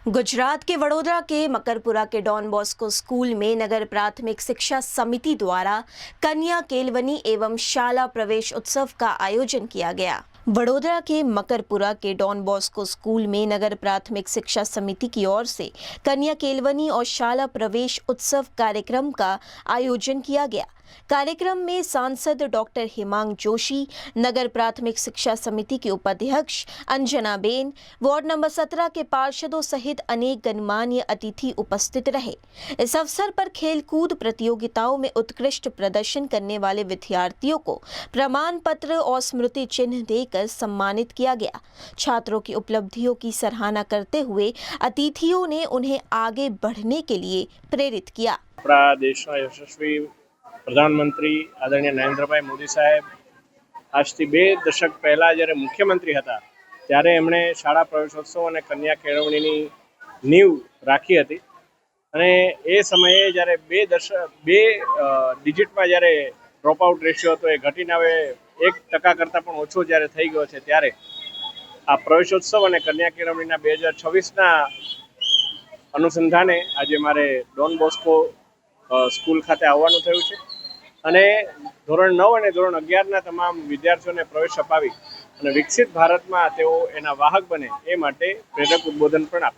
गुजरात के वडोदरा के मकरपुरा के डॉन बॉस्को स्कूल में नगर प्राथमिक शिक्षा समिति द्वारा कन्या केलवनी एवं शाला प्रवेश उत्सव का आयोजन किया गया। वडोदरा के मकरपुरा के डॉन बॉस्को स्कूल में नगर प्राथमिक शिक्षा समिति की ओर से कन्या केलवनी और शाला प्रवेश उत्सव कार्यक्रम का आयोजन किया गया। कार्यक्रम में सांसद डॉक्टर हिमांग जोशी, नगर प्राथमिक शिक्षा समिति की उपाध्यक्ष अंजना बेन, वार्ड नंबर 17 के पार्षदों सहित अनेक गणमान्य अतिथि उपस्थित रहे। इस अवसर पर खेलकूद प्रतियोगिताओं में उत्कृष्ट प्रदर्शन करने वाले विद्यार्थियों को प्रमाण पत्र और स्मृति चिन्ह देकर सम्मानित किया गया। छात्रों की उपलब्धियों की सराहना करते हुए अतिथियों ने उन्हें आगे बढ़ने के लिए प्रेरित किया। देशना यशस्वी प्रधानमंत्री आदरणीय नरेंद्रभाई मोदी साहेब આજથી 2 દશક પહેલાં જ્યારે મુખ્યમંત્રી હતા ત્યારે એમણે શાળા પ્રવેશોત્સવ અને કન્યા કેળવણીની નીવ રાખી હતી અને એ સમયે જ્યારે 2 ડિજિટમાં જ્યારે ડ્રોપ આઉટ રેશિયો હતો એ ઘટીને હવે 1% કરતાં પણ ઓછો જ્યારે થઈ ગયો છે ત્યારે આ પ્રવેશોત્સવ અને કન્યા કેળવણીના 2026ના અનુસંધાને આજે મારે ડોન બોસ્કો સ્કૂલ ખાતે આવવાનું થયું છે અને ધોરણ 9 અને ધોરણ 11ના તમામ વિદ્યાર્થીઓને પ્રવેશ અપાવી અને વિકસિત ભારતમાં તેઓ એના વાહક બને એ માટે પ્રેરક ઉદ્બોધન પણ આપ્યું।